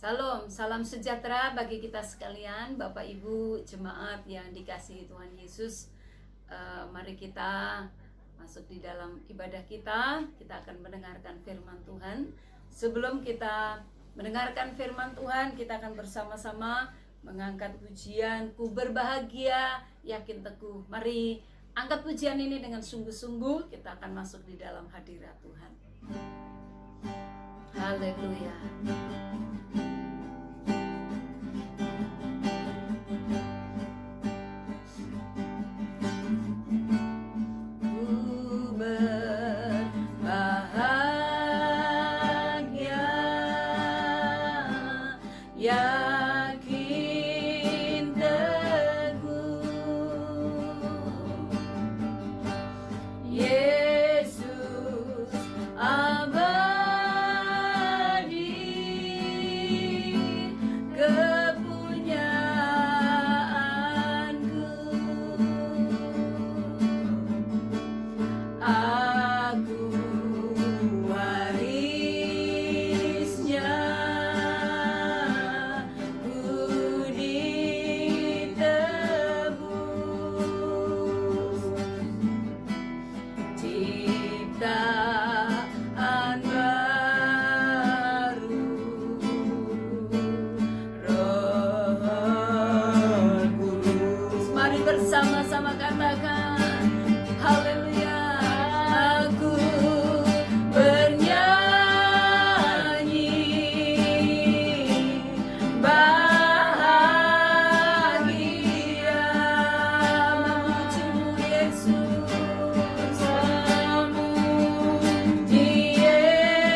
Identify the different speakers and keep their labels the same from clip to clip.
Speaker 1: Salam, salam sejahtera bagi kita sekalian, Bapak Ibu jemaat yang dikasihi Tuhan Yesus. Mari kita masuk di dalam ibadah kita. Kita akan mendengarkan firman Tuhan. Sebelum kita mendengarkan firman Tuhan, kita akan bersama-sama mengangkat pujian Ku Berbahagia Yakin Teguh. Mari angkat pujian ini dengan sungguh-sungguh. Kita akan masuk di dalam hadirat Tuhan. Haleluya. Bersama-sama katakan haleluya. Aku bernyanyi bahagia memujimu Yesus, memuji Yesus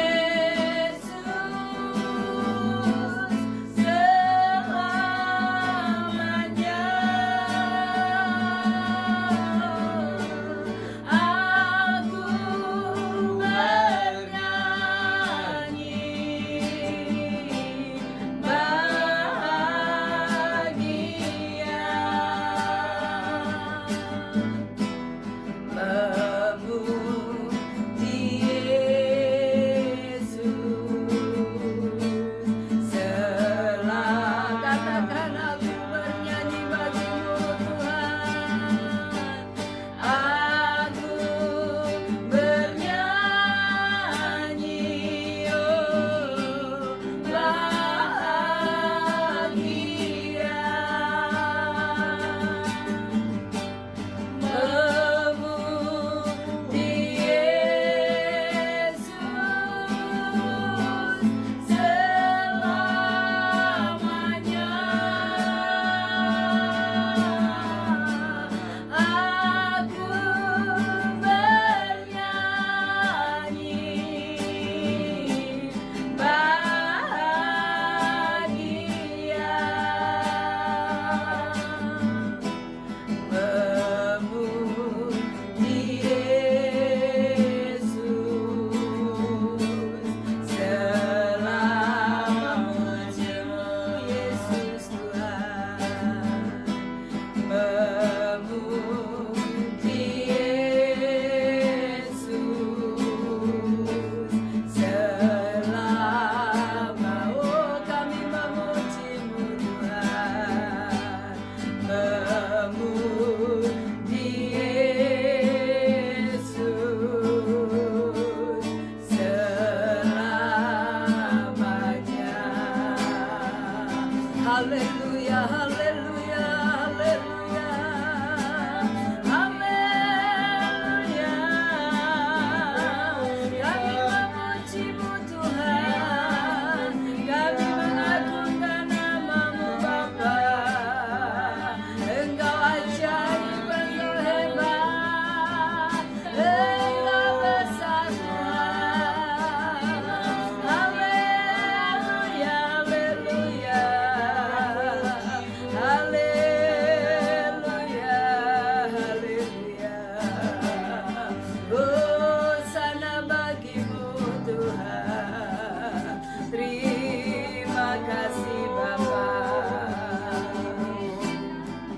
Speaker 1: selamanya. Haleluya, haleluya, haleluya, haleluya. Kami memuji-Mu Tuhan, kami mengagungkan nama-Mu Bapa. Engkau ajaib, Engkau hebat, Engkau besar Tuhan. Haleluya, haleluya. Haleluya, haleluya. Hosana bagi-Mu Tuhan. Terima kasih Bapa.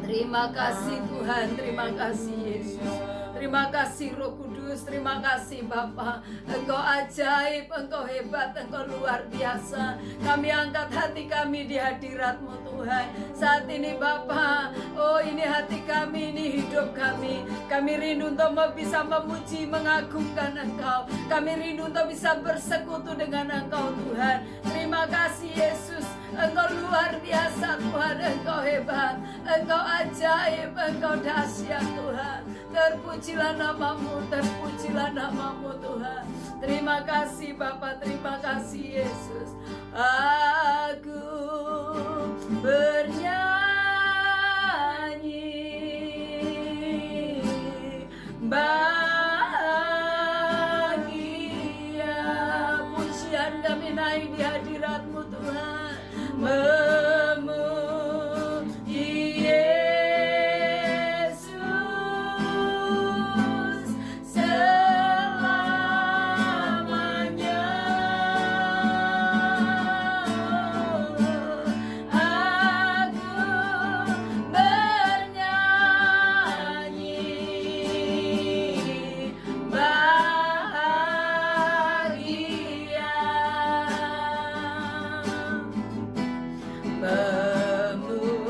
Speaker 1: Terima kasih Tuhan, terima kasih Yesus. Terima kasih Roh Kudus. Kudus, terima kasih Bapa. Engkau ajaib, Engkau hebat, Engkau luar biasa. Kami angkat hati kami di hadirat-Mu Tuhan. Saat ini Bapa, oh ini hati kami, ini hidup kami. Kami rindu untuk bisa memuji, mengagungkan Engkau. Kami rindu untuk bisa bersekutu dengan Engkau Tuhan. Terima kasih Yesus. Engkau luar biasa Tuhan, Engkau hebat, Engkau ajaib, Engkau dahsyat Tuhan. Terpujilah namamu, terpujilah namamu Tuhan. Terima kasih Bapa, terima kasih Yesus. Aku bernyanyi bahagia, pujian kami naik di hadirat-Mu Tuhan. Memuji Yesus selamanya. Aku bernyanyi bahagia. Memuji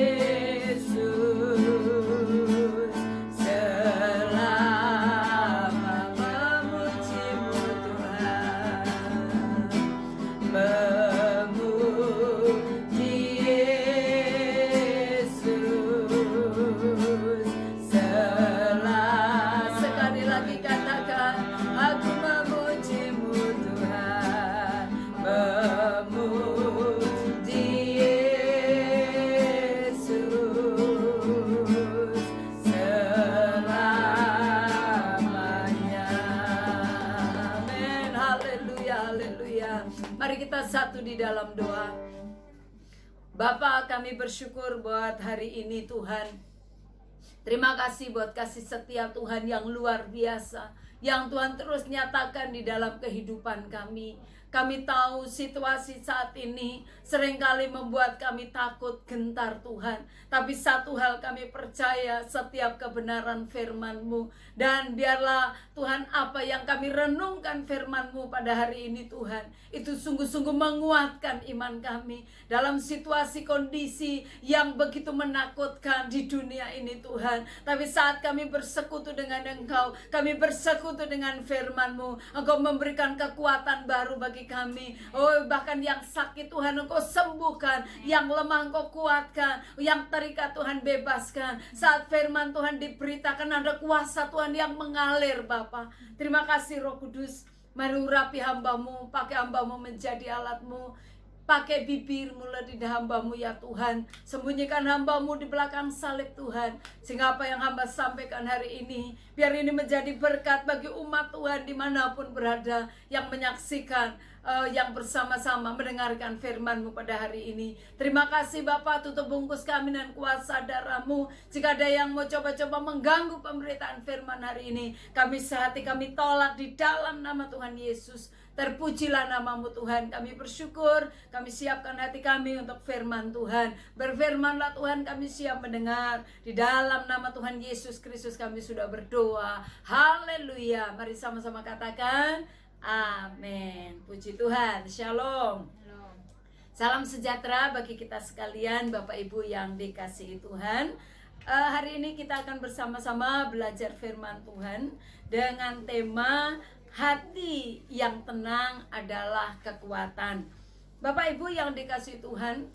Speaker 1: Yesus selama memuji-Mu Tuhan. Memuji Yesus sekali lagi katakan, aku memuji-Mu Tuhan. Memuji Yesus selamanya. Amin. Haleluya, haleluya. Mari kita satu di dalam doa. Bapa, kami bersyukur buat hari ini Tuhan. Terima kasih buat kasih setia Tuhan yang luar biasa, yang Tuhan terus nyatakan di dalam kehidupan kami. Kami tahu situasi saat ini seringkali membuat kami takut, gentar Tuhan. Tapi satu hal kami percaya, setiap kebenaran firman-Mu. Dan biarlah Tuhan, apa yang kami renungkan firman-Mu pada hari ini Tuhan, itu sungguh-sungguh menguatkan iman kami dalam situasi kondisi yang begitu menakutkan di dunia ini Tuhan. Tapi saat kami bersekutu dengan Engkau, kami bersekutu dengan firman-Mu, Engkau memberikan kekuatan baru bagi kami. Oh, bahkan yang sakit Tuhan Engkau sembuhkan, yang lemah Engkau kuatkan, yang terikat Tuhan bebaskan. Saat firman Tuhan diberitakan, ada kuasa Tuhan yang mengalir Bapa. Terima kasih Roh Kudus. Mari urapi hamba-Mu, pakai hamba-Mu menjadi alat-Mu. Pakai bibir-Mu, lidah hamba-Mu ya Tuhan. Sembunyikan hamba-Mu di belakang salib Tuhan. Sehingga apa yang hamba sampaikan hari ini, biar ini menjadi berkat bagi umat Tuhan dimanapun berada, yang menyaksikan, yang bersama-sama mendengarkan firman-Mu pada hari ini. Terima kasih Bapa, tutup bungkus kami dengan kuasa darah-Mu. Jika ada yang mau coba-coba mengganggu pemberitaan firman hari ini, kami sehati, kami tolak di dalam nama Tuhan Yesus. Terpujilah namamu Tuhan. Kami bersyukur, kami siapkan hati kami untuk firman Tuhan. Berfirmanlah Tuhan, kami siap mendengar. Di dalam nama Tuhan Yesus Kristus kami sudah berdoa. Haleluya. Mari sama-sama katakan amin. Puji Tuhan. Shalom. Salam sejahtera bagi kita sekalian, Bapak Ibu yang dikasihi Tuhan. Hari ini kita akan bersama-sama belajar firman Tuhan dengan tema hati yang tenang adalah kekuatan. Bapak Ibu yang dikasihi Tuhan,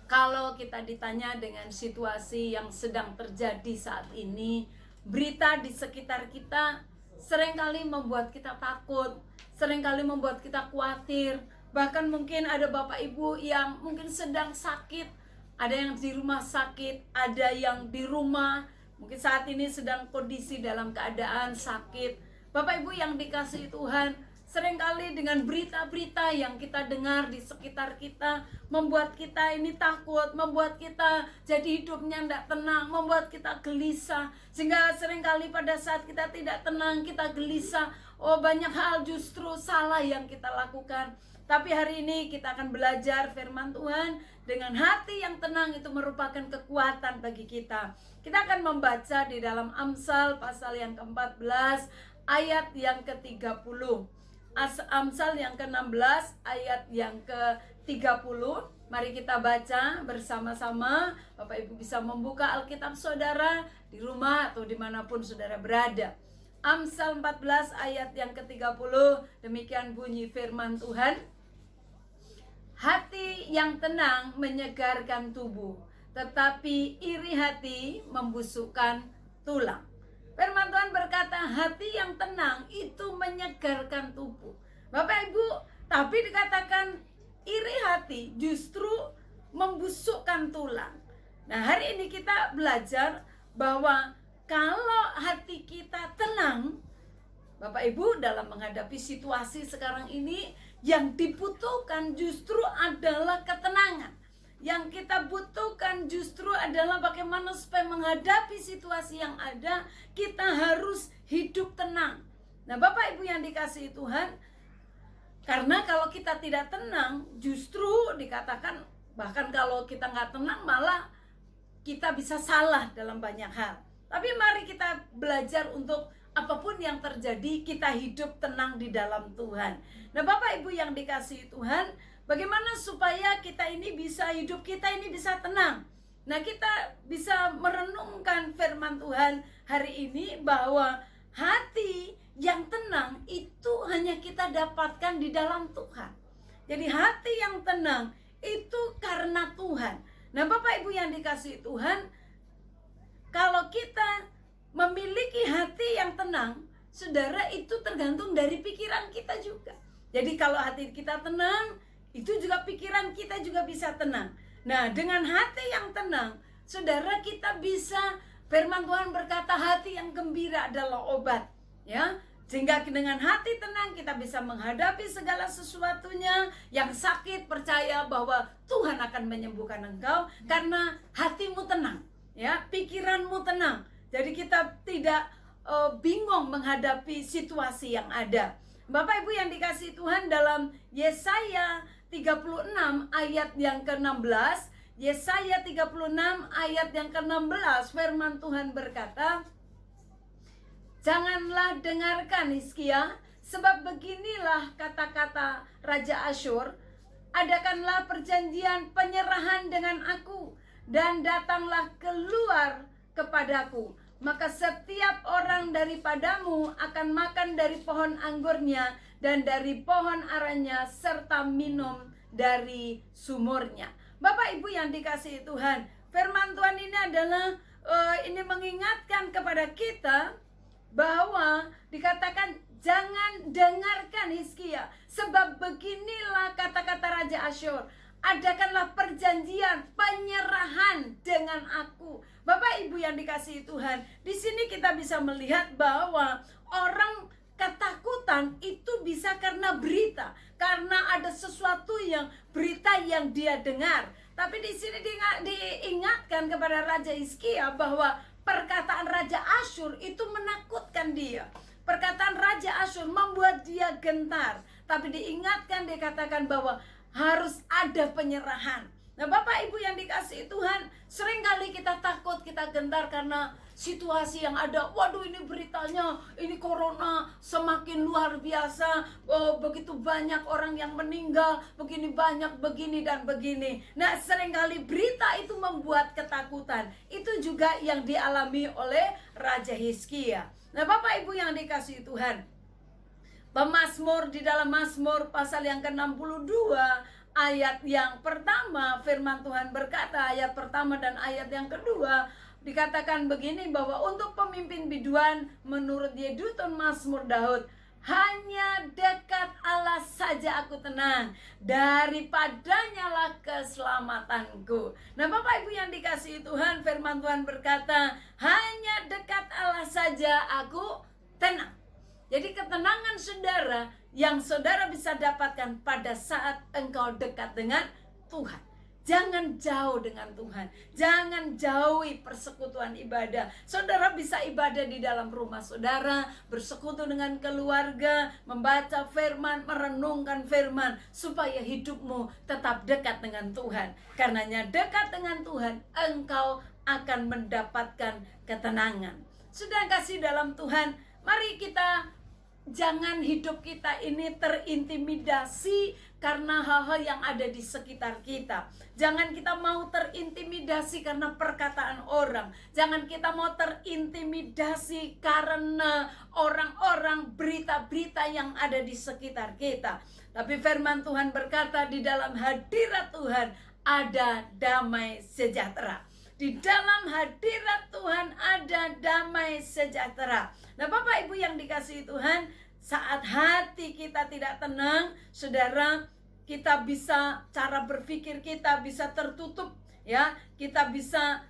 Speaker 1: kalau kita ditanya dengan situasi yang sedang terjadi saat ini, berita di sekitar kita seringkali membuat kita takut, seringkali membuat kita khawatir. Bahkan mungkin ada Bapak Ibu yang mungkin sedang sakit, ada yang di rumah sakit, ada yang di rumah, mungkin saat ini sedang kondisi dalam keadaan sakit. Bapak Ibu yang dikasihi Tuhan, seringkali dengan berita-berita yang kita dengar di sekitar kita membuat kita ini takut, membuat kita jadi hidupnya tidak tenang, membuat kita gelisah. Sehingga seringkali pada saat kita tidak tenang, kita gelisah, oh banyak hal justru salah yang kita lakukan. Tapi hari ini kita akan belajar firman Tuhan. Dengan hati yang tenang itu merupakan kekuatan bagi kita. Kita akan membaca di dalam Amsal pasal yang ke-14 ayat yang ke-30. Amsal yang ke-16 ayat yang ke-30. Mari kita baca bersama-sama. Bapak Ibu bisa membuka Alkitab saudara di rumah atau dimanapun saudara berada. Amsal 14 ayat yang ke-30. Demikian bunyi firman Tuhan. Hati yang tenang menyegarkan tubuh, tetapi iri hati membusukkan tulang. Firman Tuhan berkata, hati yang tenang itu menyegarkan tubuh. Bapak Ibu, tapi dikatakan iri hati justru membusukkan tulang. Nah, hari ini kita belajar bahwa kalau hati kita tenang, Bapak Ibu, dalam menghadapi situasi sekarang ini, yang dibutuhkan justru adalah ketenangan. Yang kita butuhkan justru adalah bagaimana supaya menghadapi situasi yang ada, kita harus hidup tenang. Nah, Bapak Ibu yang dikasihi Tuhan, karena kalau kita tidak tenang, justru dikatakan, bahkan kalau kita nggak tenang, malah kita bisa salah dalam banyak hal. Tapi mari kita belajar untuk apapun yang terjadi, kita hidup tenang di dalam Tuhan. Nah, Bapak Ibu yang dikasihi Tuhan, bagaimana supaya kita ini bisa hidup, kita ini bisa tenang. Nah, kita bisa merenungkan firman Tuhan hari ini bahwa hati yang tenang itu hanya kita dapatkan di dalam Tuhan. Jadi hati yang tenang itu karena Tuhan. Nah, Bapak Ibu yang dikasihi Tuhan, kalau kita memiliki hati yang tenang, saudara, itu tergantung dari pikiran kita juga. Jadi kalau hati kita tenang, itu juga pikiran kita juga bisa tenang. Nah, dengan hati yang tenang, saudara, kita bisa, firman Tuhan berkata hati yang gembira adalah obat, ya. Sehingga dengan hati tenang kita bisa menghadapi segala sesuatunya. Yang sakit, percaya bahwa Tuhan akan menyembuhkan engkau karena hatimu tenang, ya, pikiranmu tenang. Jadi kita tidak bingung menghadapi situasi yang ada. Bapak Ibu yang dikasihi Tuhan, dalam Yesaya 36 ayat yang ke-16, Yesaya 36 ayat yang ke-16, firman Tuhan berkata, janganlah dengarkan Hizkia, sebab beginilah kata-kata Raja Asyur, adakanlah perjanjian penyerahan dengan aku, dan datanglah keluar kepadaku. Maka setiap orang daripadamu akan makan dari pohon anggurnya dan dari pohon aranya serta minum dari sumurnya. Bapak Ibu yang dikasihi Tuhan, firman Tuhan ini adalah ini mengingatkan kepada kita bahwa dikatakan jangan dengarkan Hizkia, sebab beginilah kata-kata Raja Asyur, adakanlah perjanjian penyerahan dengan aku. Bapak Ibu yang dikasihi Tuhan, di sini kita bisa melihat bahwa orang ketakutan itu bisa karena berita, karena ada sesuatu yang berita yang dia dengar. Tapi di sini diingatkan kepada Raja Hizkia bahwa perkataan Raja Asyur itu menakutkan dia. Perkataan Raja Asyur membuat dia gentar. Tapi diingatkan, dikatakan bahwa harus ada penyerahan. Nah, Bapak Ibu yang dikasihi Tuhan, seringkali kita takut, kita gentar karena situasi yang ada. Waduh, ini beritanya, ini corona semakin luar biasa, begitu banyak orang yang meninggal, begini banyak, begini dan begini. Nah, seringkali berita itu membuat ketakutan. Itu juga yang dialami oleh Raja Hizkia. Nah, Bapak Ibu yang dikasihi Tuhan, Pemazmur, di dalam Mazmur pasal yang ke-62 ayat yang pertama, firman Tuhan berkata, ayat pertama dan ayat yang kedua, dikatakan begini, bahwa untuk pemimpin biduan menurut Yedutun Mazmur Daud, hanya dekat Allah saja aku tenang, daripadanya lah keselamatanku. Nah, Bapak Ibu yang dikasihi Tuhan, firman Tuhan berkata, hanya dekat Allah saja aku tenang. Jadi ketenangan saudara yang saudara bisa dapatkan pada saat engkau dekat dengan Tuhan. Jangan jauh dengan Tuhan. Jangan jauhi persekutuan ibadah. Saudara bisa ibadah di dalam rumah saudara, bersekutu dengan keluarga, membaca firman, merenungkan firman, supaya hidupmu tetap dekat dengan Tuhan. Karenanya dekat dengan Tuhan, engkau akan mendapatkan ketenangan. Sudah kasih dalam Tuhan, mari kita jangan hidup kita ini terintimidasi karena hal-hal yang ada di sekitar kita. Jangan kita mau terintimidasi karena perkataan orang. Jangan kita mau terintimidasi karena orang-orang, berita-berita yang ada di sekitar kita. Tapi firman Tuhan berkata, di dalam hadirat Tuhan ada damai sejahtera. Di dalam hadirat Tuhan ada damai sejahtera. Nah, Bapak Ibu yang dikasihi Tuhan, saat hati kita tidak tenang, saudara, kita bisa, cara berpikir kita bisa tertutup, ya. Kita bisa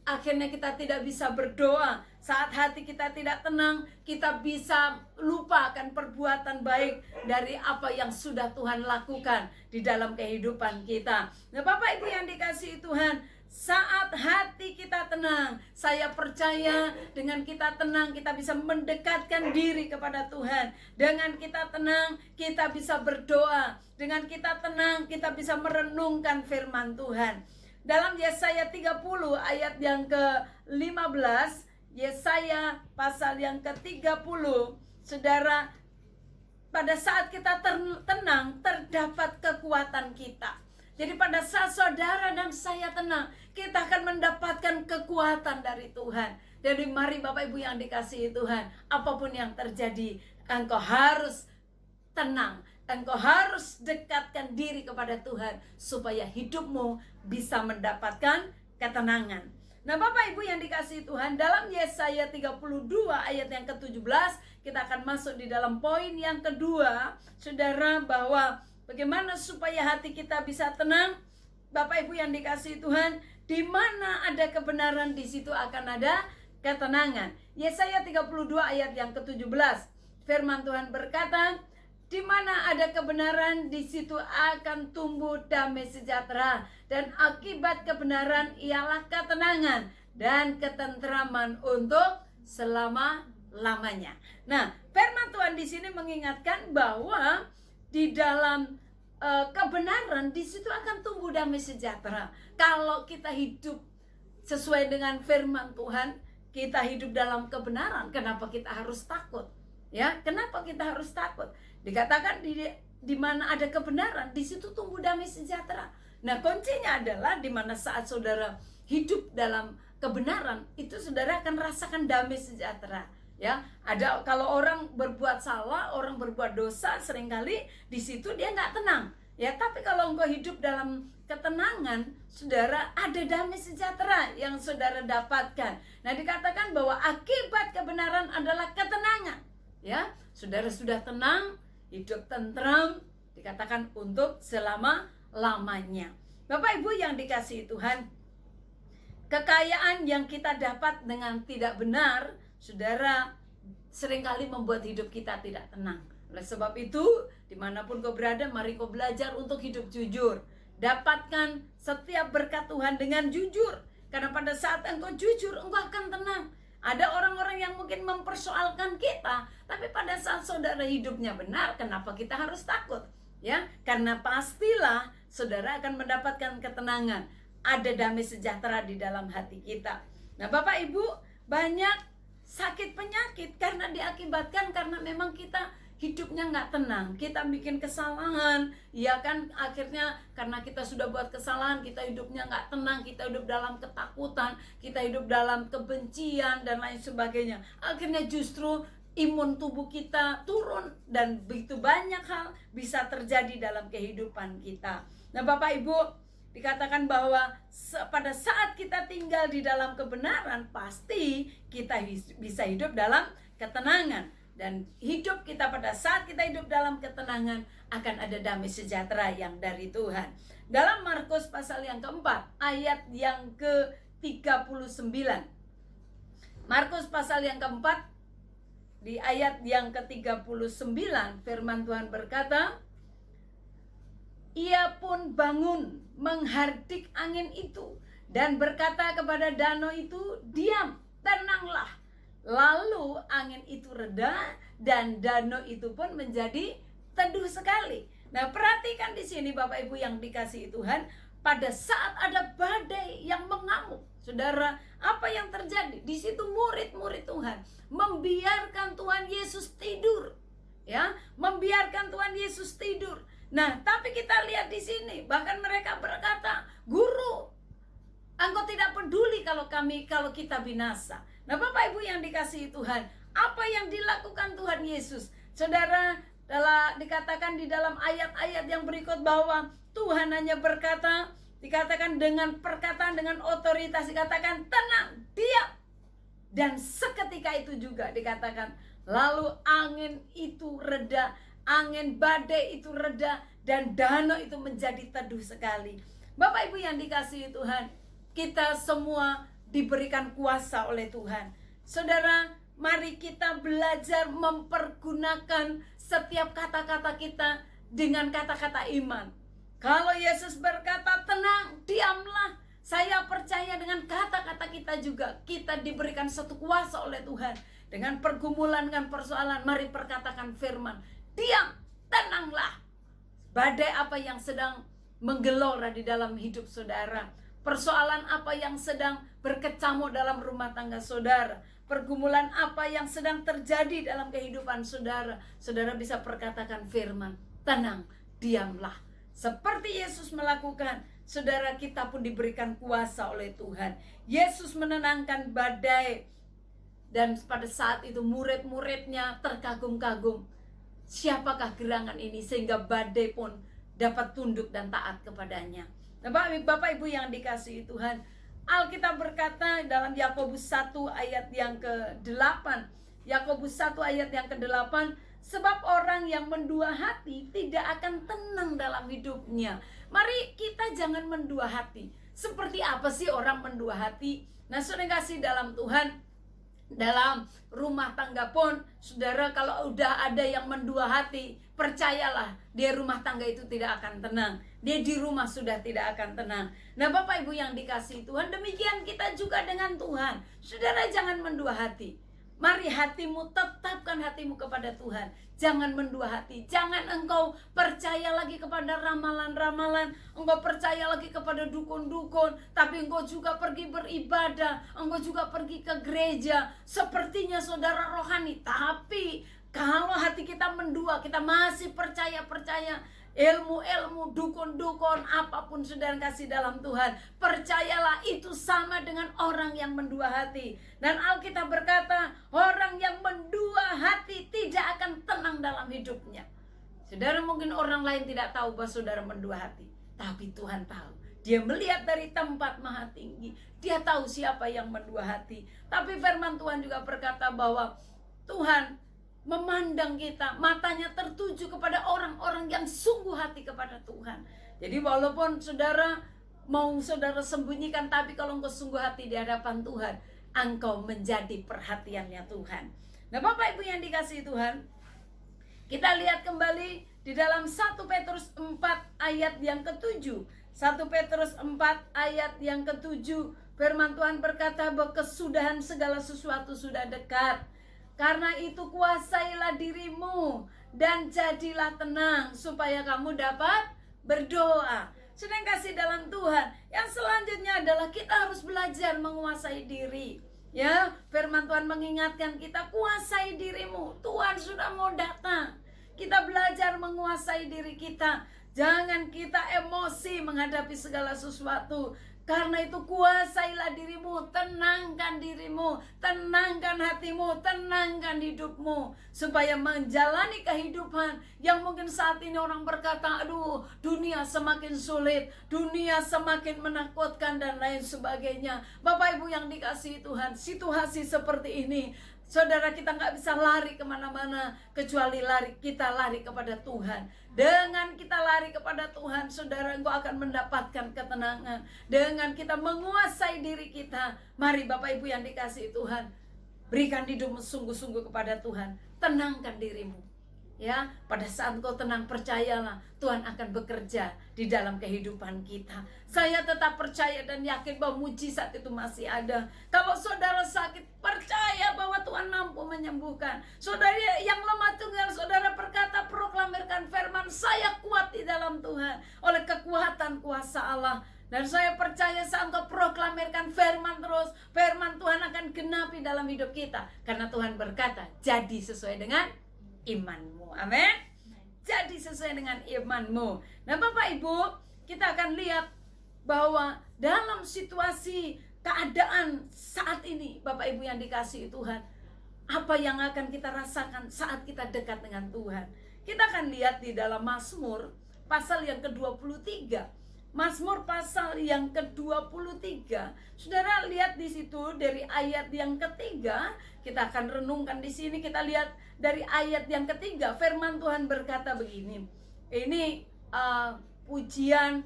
Speaker 1: akhirnya kita tidak bisa berdoa. Saat hati kita tidak tenang, kita bisa lupa akan perbuatan baik dari apa yang sudah Tuhan lakukan di dalam kehidupan kita. Nah, Bapak Ibu yang dikasihi Tuhan, saat hati kita tenang, saya percaya dengan kita tenang, kita bisa mendekatkan diri kepada Tuhan. Dengan kita tenang, kita bisa berdoa. Dengan kita tenang, kita bisa merenungkan firman Tuhan. Dalam Yesaya 30 ayat yang ke-15, Yesaya pasal yang ke-30, saudara, pada saat kita tenang, terdapat kekuatan kita. Jadi pada saat saudara dan saya tenang, kita akan mendapatkan kekuatan dari Tuhan. Jadi mari Bapak Ibu yang dikasihi Tuhan, apapun yang terjadi, engkau harus tenang. Engkau harus dekatkan diri kepada Tuhan, supaya hidupmu bisa mendapatkan ketenangan. Nah, Bapak Ibu yang dikasihi Tuhan, dalam Yesaya 32 ayat yang ke-17, kita akan masuk di dalam poin yang kedua, saudara, bahwa bagaimana supaya hati kita bisa tenang. Bapak Ibu yang dikasihi Tuhan, di mana ada kebenaran, di situ akan ada ketenangan. Yesaya 32 ayat yang ke-17. Firman Tuhan berkata, di mana ada kebenaran, di situ akan tumbuh damai sejahtera, dan akibat kebenaran ialah ketenangan dan ketentraman untuk selama-lamanya. Nah, firman Tuhan di sini mengingatkan bahwa di dalam kebenaran, di situ akan tumbuh damai sejahtera. Kalau kita hidup sesuai dengan firman Tuhan, kita hidup dalam kebenaran, kenapa kita harus takut? Ya, kenapa kita harus takut? Dikatakan di mana ada kebenaran, di situ tumbuh damai sejahtera. Nah, kuncinya adalah di mana saat saudara hidup dalam kebenaran, itu saudara akan rasakan damai sejahtera. Ya, ada kalau orang berbuat salah, orang berbuat dosa, seringkali di situ dia nggak tenang. Ya, tapi kalau engkau hidup dalam ketenangan, saudara, ada damai sejahtera yang saudara dapatkan. Nah, dikatakan bahwa akibat kebenaran adalah ketenangan. Ya, saudara sudah tenang, hidup tentram, dikatakan untuk selama-lamanya. Bapak Ibu yang dikasihi Tuhan, kekayaan yang kita dapat dengan tidak benar, saudara, seringkali membuat hidup kita tidak tenang. Oleh sebab itu, dimanapun kau berada, mari kau belajar untuk hidup jujur. Dapatkan setiap berkat Tuhan dengan jujur. Karena pada saat engkau jujur, engkau akan tenang. Ada orang-orang yang mungkin mempersoalkan kita, tapi pada saat saudara hidupnya benar, kenapa kita harus takut? Ya, karena pastilah saudara akan mendapatkan ketenangan. Ada damai sejahtera di dalam hati kita. Nah, Bapak Ibu, banyak sakit penyakit karena diakibatkan karena memang kita hidupnya nggak tenang, kita bikin kesalahan, ya kan, akhirnya karena kita sudah buat kesalahan, kita hidupnya nggak tenang, kita hidup dalam ketakutan, kita hidup dalam kebencian dan lain sebagainya. Akhirnya justru imun tubuh kita turun dan begitu banyak hal bisa terjadi dalam kehidupan kita. Nah, Bapak Ibu, dikatakan bahwa pada saat kita tinggal di dalam kebenaran, pasti kita bisa hidup dalam ketenangan. Dan hidup kita pada saat kita hidup dalam ketenangan akan ada damai sejahtera yang dari Tuhan. Dalam Markus pasal yang keempat ayat yang ke-39. Markus pasal yang keempat di ayat yang ke-39 firman Tuhan berkata, Ia pun bangun menghardik angin itu dan berkata kepada danau itu, diam, tenanglah. Lalu angin itu reda dan danau itu pun menjadi teduh sekali. Nah, perhatikan di sini Bapak Ibu yang dikasihi Tuhan, pada saat ada badai yang mengamuk, saudara, apa yang terjadi? Di situ murid-murid Tuhan membiarkan Tuhan Yesus tidur, ya, membiarkan Tuhan Yesus tidur. Nah, tapi kita lihat di sini, bahkan mereka berkata, Guru, Engkau tidak peduli kalau kita binasa. Nah, Bapak Ibu yang dikasihi Tuhan, apa yang dilakukan Tuhan Yesus? Saudara, dikatakan di dalam ayat-ayat yang berikut bahwa Tuhan hanya berkata, dikatakan dengan perkataan, dengan otoritas, dikatakan tenang, diam. Dan seketika itu juga dikatakan, lalu angin itu reda, angin badai itu reda, dan danau itu menjadi teduh sekali. Bapak Ibu yang dikasihi Tuhan, kita semua diberikan kuasa oleh Tuhan. Saudara, mari kita belajar mempergunakan setiap kata-kata kita dengan kata-kata iman. Kalau Yesus berkata tenang, diamlah, saya percaya dengan kata-kata kita juga, kita diberikan satu kuasa oleh Tuhan. Dengan pergumulan, dengan persoalan, mari perkatakan firman, diam, tenanglah. Badai apa yang sedang menggelora di dalam hidup saudara, persoalan apa yang sedang berkecamuk dalam rumah tangga saudara, pergumulan apa yang sedang terjadi dalam kehidupan saudara, saudara bisa perkatakan firman, tenang, diamlah. Seperti Yesus melakukan, saudara, kita pun diberikan kuasa oleh Tuhan. Yesus menenangkan badai, dan pada saat itu murid-muridnya terkagum-kagum. Siapakah gerangan ini sehingga badai pun dapat tunduk dan taat kepadanya. Nah, Bapak Ibu yang dikasihi Tuhan, Alkitab berkata dalam Yakobus 1 ayat yang ke-8, Yakobus 1 ayat yang ke-8, sebab orang yang mendua hati tidak akan tenang dalam hidupnya. Mari kita jangan mendua hati. Seperti apa sih orang mendua hati? Nah, saudara kasih dalam Tuhan, dalam rumah tangga pun, saudara, kalau udah ada yang mendua hati, percayalah, dia rumah tangga itu tidak akan tenang. Dia di rumah sudah tidak akan tenang. Nah, Bapak Ibu yang dikasihi Tuhan, demikian kita juga dengan Tuhan. Saudara, jangan mendua hati. Mari hatimu, tetapkan hatimu kepada Tuhan. Jangan mendua hati. Jangan engkau percaya lagi kepada ramalan-ramalan. Engkau percaya lagi kepada dukun-dukun. Tapi engkau juga pergi beribadah. Engkau juga pergi ke gereja. Sepertinya saudara rohani. Tapi kalau hati kita mendua, kita masih percaya ilmu-ilmu, dukun-dukun, apapun saudara kasih dalam Tuhan, percayalah itu sama dengan orang yang mendua hati. Dan Alkitab berkata, orang yang mendua hati tidak akan tenang dalam hidupnya. Saudara, mungkin orang lain tidak tahu bahwa saudara mendua hati, tapi Tuhan tahu. Dia melihat dari tempat maha tinggi. Dia tahu siapa yang mendua hati. Tapi firman Tuhan juga berkata bahwa Tuhan memandang kita, matanya tertuju kepada orang-orang yang sungguh hati kepada Tuhan. Jadi walaupun saudara mau saudara sembunyikan, tapi kalau engkau sungguh hati di hadapan Tuhan, engkau menjadi perhatiannya Tuhan. Nah, Bapak Ibu yang dikasihi Tuhan, kita lihat kembali di dalam 1 Petrus 4 ayat yang ke-7. 1 Petrus 4 ayat yang ke-7, firman Tuhan berkata bahwa kesudahan segala sesuatu sudah dekat. Karena itu kuasailah dirimu dan jadilah tenang supaya kamu dapat berdoa. Sedang kasih dalam Tuhan. Yang selanjutnya adalah kita harus belajar menguasai diri. Ya, firman Tuhan mengingatkan kita, kuasai dirimu. Tuhan sudah mau datang. Kita belajar menguasai diri kita. Jangan kita emosi menghadapi segala sesuatu. Karena itu kuasailah dirimu, tenangkan dirimu, tenangkan hatimu, tenangkan hidupmu. Supaya menjalani kehidupan yang mungkin saat ini orang berkata, aduh dunia semakin sulit, dunia semakin menakutkan dan lain sebagainya. Bapak Ibu yang dikasihi Tuhan, situasi seperti ini, saudara, kita nggak bisa lari kemana-mana kecuali kita lari kepada Tuhan. Dengan kita lari kepada Tuhan, saudara, engkau akan mendapatkan ketenangan. Dengan kita menguasai diri kita, mari Bapak Ibu yang dikasihi Tuhan, berikan hidupmu sungguh-sungguh kepada Tuhan. Tenangkan dirimu. Ya, pada saat engkau tenang, percayalah Tuhan akan bekerja di dalam kehidupan kita. Saya tetap percaya dan yakin bahwa mujizat itu masih ada. Kalau saudara sakit, percaya bahwa Tuhan mampu menyembuhkan. Saudara yang lemah tunggal, saudara berkata, proklamirkan firman, saya kuat di dalam Tuhan oleh kekuatan kuasa Allah. Dan saya percaya saat engkau proklamirkan firman terus, firman Tuhan akan genapi dalam hidup kita. Karena Tuhan berkata, jadi sesuai dengan imanmu. Amin. Jadi sesuai dengan imanmu. Nah Bapak Ibu, kita akan lihat bahwa dalam situasi keadaan saat ini, Bapak Ibu yang dikasihi Tuhan, apa yang akan kita rasakan saat kita dekat dengan Tuhan? Kita akan lihat di dalam Mazmur pasal yang ke-23. Mazmur pasal yang ke-23. Saudara lihat di situ dari ayat yang ketiga, kita akan renungkan di sini. Kita lihat dari ayat yang ketiga, firman Tuhan berkata begini. Ini pujian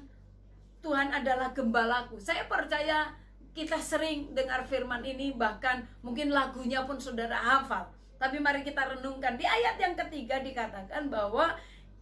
Speaker 1: Tuhan adalah gembalaku. Saya percaya kita sering dengar firman ini, bahkan mungkin lagunya pun saudara hafal. Tapi mari kita renungkan. Di ayat yang ketiga dikatakan bahwa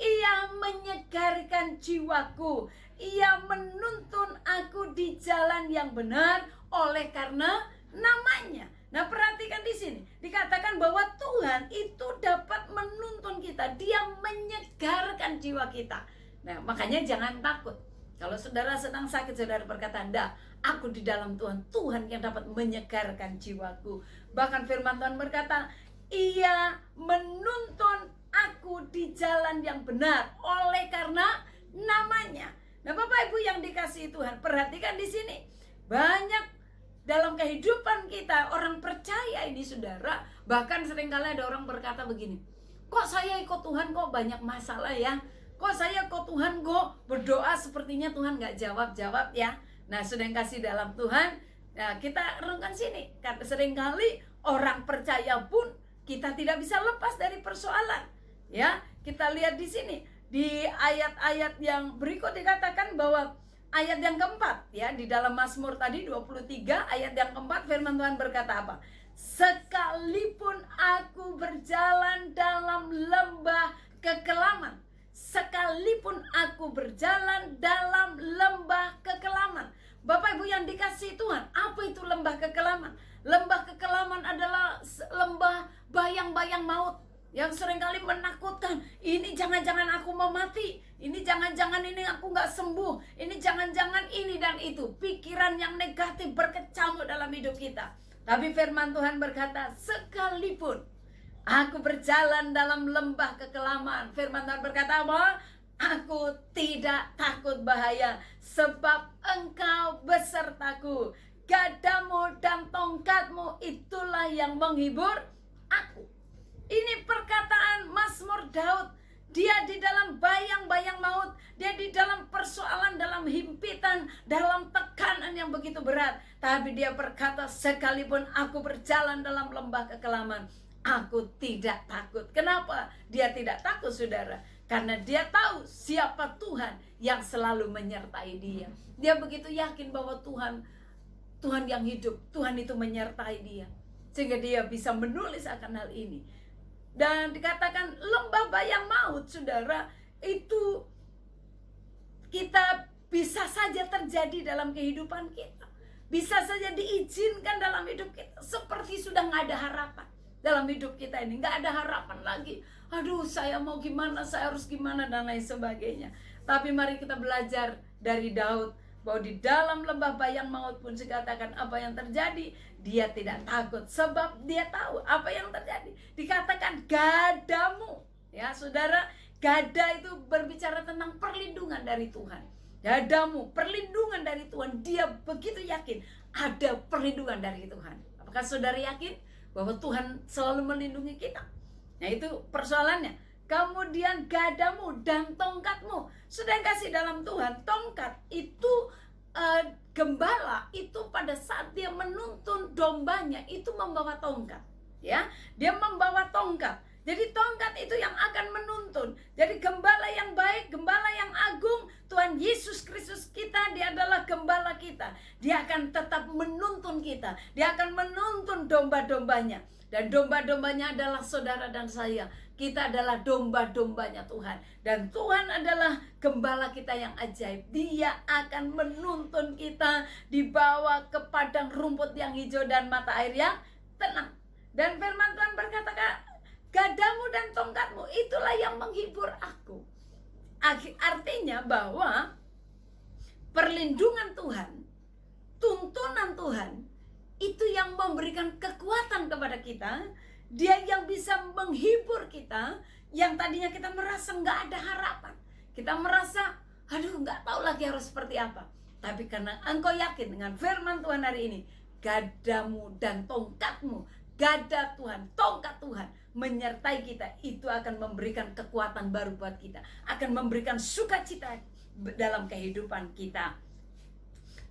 Speaker 1: Ia menyegarkan jiwaku, Ia menuntun aku di jalan yang benar oleh karena namanya. Nah perhatikan di sini, dikatakan bahwa Tuhan itu dapat menuntun kita, Dia menyegarkan jiwa kita. Nah makanya jangan takut. Kalau saudara sedang sakit, saudara berkata, "Ndak, aku di dalam Tuhan, Tuhan yang dapat menyegarkan jiwaku." Bahkan firman Tuhan berkata, Ia menuntun aku di jalan yang benar oleh karena namanya. Nah Bapak Ibu yang dikasihi Tuhan, perhatikan di sini. Banyak dalam kehidupan kita orang percaya ini saudara. Bahkan seringkali ada orang berkata begini, kok saya ikut Tuhan kok banyak masalah ya. Kok saya ikut Tuhan kok berdoa sepertinya Tuhan gak jawab-jawab ya. Nah sudah yang kasih dalam Tuhan, nah, kita renungkan sini. Karena seringkali orang percaya pun kita tidak bisa lepas dari persoalan. Ya, kita lihat di sini di ayat-ayat yang berikut dikatakan bahwa ayat yang keempat ya di dalam Mazmur tadi 23 ayat yang keempat firman Tuhan berkata apa? Sekalipun aku berjalan dalam lembah kekelaman, sekalipun aku berjalan dalam lembah kekelaman. Bapak Ibu yang dikasihi Tuhan, apa itu lembah kekelaman? Lembah kekelaman adalah lembah bayang-bayang maut yang seringkali menakutkan. Ini jangan-jangan aku mau mati, ini jangan-jangan ini aku gak sembuh, ini jangan-jangan ini dan itu. Pikiran yang negatif berkecamuk dalam hidup kita. Tapi firman Tuhan berkata, sekalipun aku berjalan dalam lembah kekelaman, firman Tuhan berkata apa? Aku tidak takut bahaya, sebab Engkau besertaku. Gadamu dan tongkatmu itulah yang menghibur aku. Ini perkataan Mazmur Daud. Dia di dalam bayang-bayang maut, dia di dalam persoalan, dalam himpitan, dalam tekanan yang begitu berat. Tapi dia berkata, sekalipun aku berjalan dalam lembah kekelaman, aku tidak takut. Kenapa dia tidak takut saudara? Karena dia tahu siapa Tuhan yang selalu menyertai dia. Dia begitu yakin bahwa Tuhan yang hidup, Tuhan itu menyertai dia. Sehingga dia bisa menulis akan hal ini. Dan dikatakan lembah bayang maut, saudara, itu kita bisa saja terjadi dalam kehidupan kita. Bisa saja diizinkan dalam hidup kita. Seperti sudah gak ada harapan dalam hidup kita ini. Gak ada harapan lagi. Aduh, saya mau gimana, saya harus gimana, dan lain sebagainya. Tapi mari kita belajar dari Daud, bahwa di dalam lembah bayang maut pun dikatakan apa yang terjadi, dia tidak takut, sebab dia tahu apa yang terjadi. Dikatakan gadamu, ya saudara, gada itu berbicara tentang perlindungan dari Tuhan. Gadamu, perlindungan dari Tuhan. Dia begitu yakin ada perlindungan dari Tuhan. Apakah saudara yakin bahwa Tuhan selalu melindungi kita? Nah itu persoalannya. Kemudian gadamu dan tongkatmu. Sudah kasih dalam Tuhan. Tongkat itu gembala itu pada saat dia menuntun dombanya itu membawa tongkat. Ya, dia membawa tongkat. Jadi tongkat itu yang akan menuntun. Jadi gembala yang baik, gembala yang agung, Tuhan Yesus Kristus kita, dia adalah gembala kita. Dia akan tetap menuntun kita. Dia akan menuntun domba-dombanya. Dan domba-dombanya adalah saudara dan saya. Kita adalah domba-dombanya Tuhan. Dan Tuhan adalah gembala kita yang ajaib. Dia akan menuntun kita dibawa ke padang rumput yang hijau dan mata air yang tenang. Dan firman Tuhan berkata, gadamu dan tongkatmu itulah yang menghibur aku. Artinya bahwa perlindungan Tuhan, tuntunan Tuhan, itu yang memberikan kekuatan kepada kita. Dia yang bisa menghibur kita, yang tadinya kita merasa nggak ada harapan. Kita merasa, aduh nggak tahu lagi harus seperti apa. Tapi karena engkau yakin dengan firman Tuhan hari ini, gadamu dan tongkatmu, gada Tuhan, tongkat Tuhan menyertai kita, itu akan memberikan kekuatan baru buat kita, akan memberikan sukacita dalam kehidupan kita.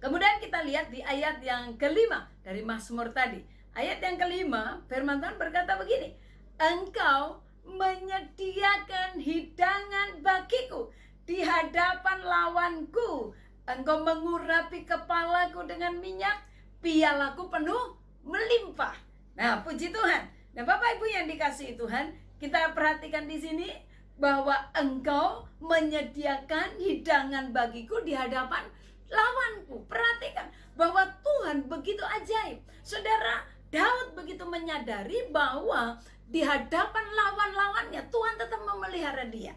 Speaker 1: Kemudian kita lihat di ayat yang kelima dari Mazmur tadi. Ayat yang kelima, firman Tuhan berkata begini, engkau menyediakan hidangan bagiku di hadapan lawanku. Engkau mengurapi kepalaku dengan minyak, pialaku penuh melimpah. Nah, puji Tuhan. Nah, Bapak Ibu yang dikasihi Tuhan, kita perhatikan di sini bahwa engkau menyediakan hidangan bagiku di hadapan lawanku. Perhatikan bahwa Tuhan begitu ajaib. Saudara, Daud begitu menyadari bahwa di hadapan lawan-lawannya Tuhan tetap memelihara dia.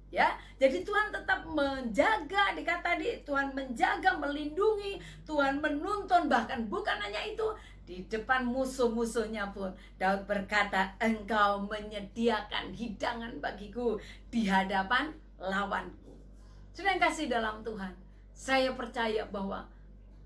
Speaker 1: Ya, jadi Tuhan tetap menjaga, dikata tadi Tuhan menjaga, melindungi, Tuhan menuntun, bahkan bukan hanya itu, di depan musuh-musuhnya pun Daud berkata, engkau menyediakan hidangan bagiku di hadapan lawanku. Sudah yang kasih dalam Tuhan, saya percaya bahwa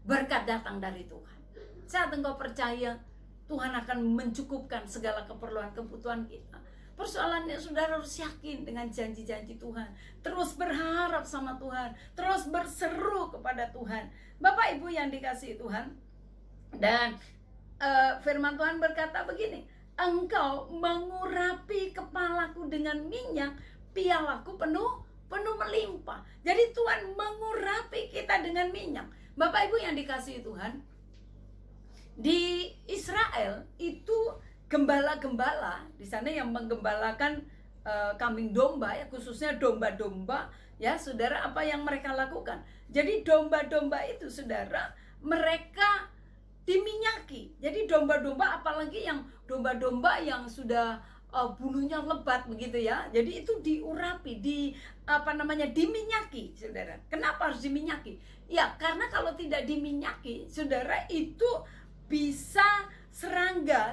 Speaker 1: berkat datang dari Tuhan. Saat engkau percaya, Tuhan akan mencukupkan segala keperluan-kebutuhan kita. Persoalannya saudara harus yakin dengan janji-janji Tuhan. Terus berharap sama Tuhan. Terus berseru kepada Tuhan. Bapak Ibu yang dikasihi Tuhan. Dan firman Tuhan berkata begini. Engkau mengurapi kepalaku dengan minyak, pialaku penuh melimpah. Jadi Tuhan mengurapi kita dengan minyak. Bapak Ibu yang dikasihi Tuhan, di Israel itu gembala-gembala di sana yang menggembalakan kambing domba, ya khususnya domba-domba, ya saudara, apa yang mereka lakukan? Jadi domba-domba itu saudara, mereka diminyaki. Jadi domba-domba, apalagi yang domba-domba yang sudah bulunya lebat begitu ya. Jadi itu diurapi, diminyaki, saudara. Kenapa harus diminyaki? Ya karena kalau tidak diminyaki, saudara, itu bisa serangga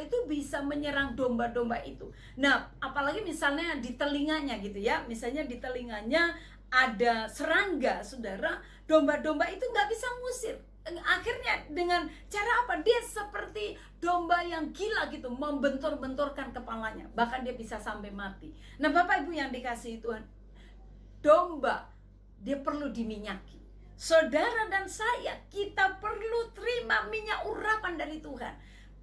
Speaker 1: itu bisa menyerang domba-domba itu. Nah, apalagi misalnya di telinganya gitu ya. Misalnya di telinganya ada serangga, saudara, domba-domba itu nggak bisa ngusir. Akhirnya dengan cara apa? Dia seperti domba yang gila gitu, membentur-benturkan kepalanya. Bahkan dia bisa sampai mati. Nah, Bapak Ibu yang dikasihi Tuhan, domba dia perlu diminyaki. Saudara dan saya, kita perlu terima minyak urapan dari Tuhan.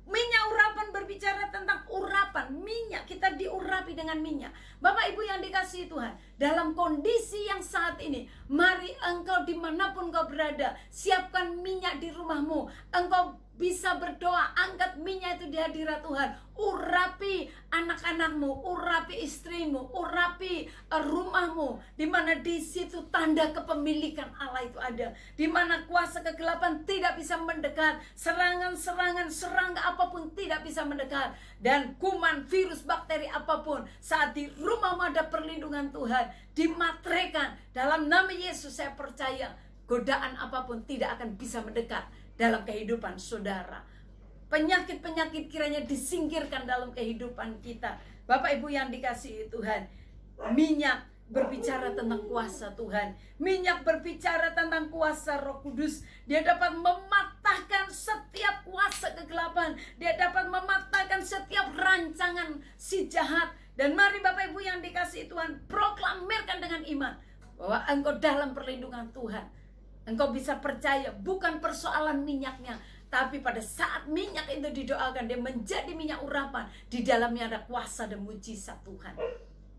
Speaker 1: Minyak urapan berbicara tentang urapan, minyak, kita diurapi dengan minyak. Bapak Ibu yang dikasihi Tuhan, dalam kondisi yang saat ini, mari engkau dimanapun kau berada, siapkan minyak di rumahmu. Engkau bisa berdoa, angkat minyak itu di hadirat Tuhan. Urapi anak-anakmu, urapi istrimu, urapi rumahmu, di mana di situ tanda kepemilikan Allah itu ada, di mana kuasa kegelapan tidak bisa mendekat, serangan-serangan, serangga apapun tidak bisa mendekat, dan kuman, virus, bakteri apapun, saat di rumahmu ada perlindungan Tuhan, dimatrekan dalam nama Yesus. Saya percaya godaan apapun tidak akan bisa mendekat dalam kehidupan saudara. Penyakit-penyakit kiranya disingkirkan dalam kehidupan kita. Bapak Ibu yang dikasihi Tuhan, minyak berbicara tentang kuasa Tuhan. Minyak berbicara tentang kuasa Roh Kudus. Dia dapat mematahkan setiap kuasa kegelapan. Dia dapat mematahkan setiap rancangan si jahat. Dan mari Bapak Ibu yang dikasihi Tuhan, proklamirkan dengan iman bahwa engkau dalam perlindungan Tuhan. Engkau bisa percaya, bukan persoalan minyaknya, tapi pada saat minyak itu didoakan, dia menjadi minyak urapan. Di dalamnya ada kuasa dan mujizat Tuhan.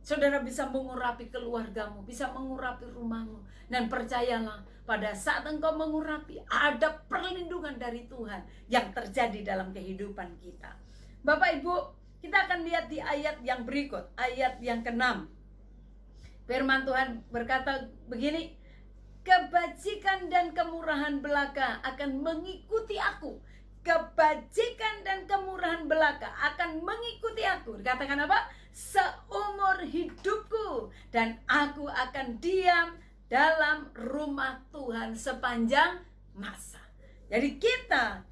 Speaker 1: Saudara bisa mengurapi keluargamu, bisa mengurapi rumahmu. Dan percayalah, pada saat engkau mengurapi, ada perlindungan dari Tuhan yang terjadi dalam kehidupan kita. Bapak Ibu Kita akan lihat di ayat yang berikut, ayat yang ke-6. Firman Tuhan berkata begini, kebajikan dan kemurahan belaka akan mengikuti aku. Kebajikan dan kemurahan belaka akan mengikuti aku. Dikatakan apa? Seumur hidupku, dan aku akan diam dalam rumah Tuhan sepanjang masa. Jadi kita,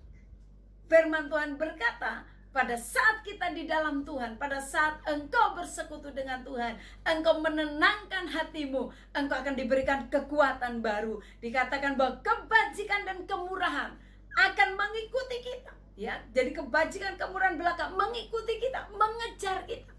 Speaker 1: firman Tuhan berkata, pada saat kita di dalam Tuhan, pada saat engkau bersekutu dengan Tuhan, engkau menenangkan hatimu, engkau akan diberikan kekuatan baru. Dikatakan bahwa kebajikan dan kemurahan akan mengikuti kita. Ya, jadi kebajikan, kemurahan belaka mengikuti kita, mengejar kita.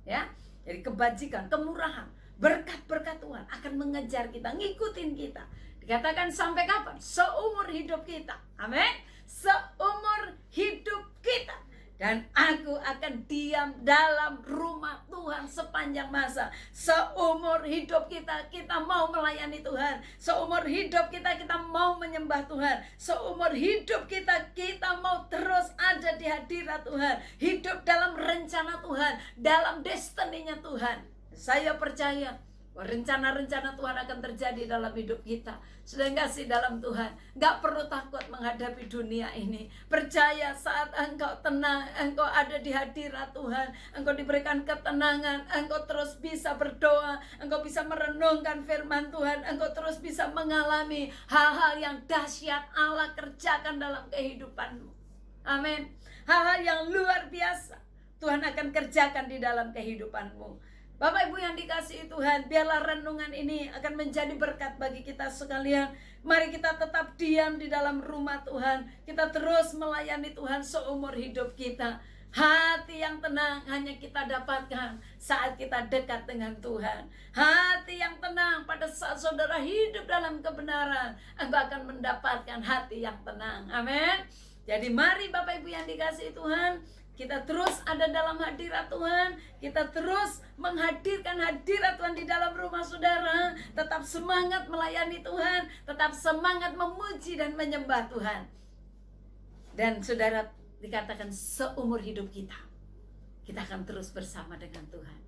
Speaker 1: Ya, jadi kebajikan, kemurahan, berkat-berkat Tuhan akan mengejar kita, ngikutin kita. Dikatakan sampai kapan? Seumur hidup kita. Amin. Seumur hidup kita. Dan aku akan diam dalam rumah Tuhan sepanjang masa. Seumur hidup kita, kita mau melayani Tuhan. Seumur hidup kita, kita mau menyembah Tuhan. Seumur hidup kita, kita mau terus ada di hadirat Tuhan. Hidup dalam rencana Tuhan, dalam destininya Tuhan. Saya percaya rencana-rencana Tuhan akan terjadi dalam hidup kita. Sudah kasih dalam Tuhan, gak perlu takut menghadapi dunia ini. Percaya saat engkau tenang, engkau ada di hadirat Tuhan, engkau diberikan ketenangan, engkau terus bisa berdoa, engkau bisa merenungkan firman Tuhan, engkau terus bisa mengalami hal-hal yang dahsyat Allah kerjakan dalam kehidupanmu. Amin. Hal-hal yang luar biasa Tuhan akan kerjakan di dalam kehidupanmu. Bapak Ibu yang dikasihi Tuhan, biarlah renungan ini akan menjadi berkat bagi kita sekalian. Mari kita tetap diam di dalam rumah Tuhan. Kita terus melayani Tuhan seumur hidup kita. Hati yang tenang hanya kita dapatkan saat kita dekat dengan Tuhan. Hati yang tenang pada saat saudara hidup dalam kebenaran, engkau akan mendapatkan hati yang tenang. Amin. Jadi mari Bapak Ibu yang dikasihi Tuhan, kita terus ada dalam hadirat Tuhan. Kita terus menghadirkan hadirat Tuhan di dalam rumah saudara. Tetap semangat melayani Tuhan. Tetap semangat memuji dan menyembah Tuhan. Dan saudara, dikatakan seumur hidup kita, kita akan terus bersama dengan Tuhan.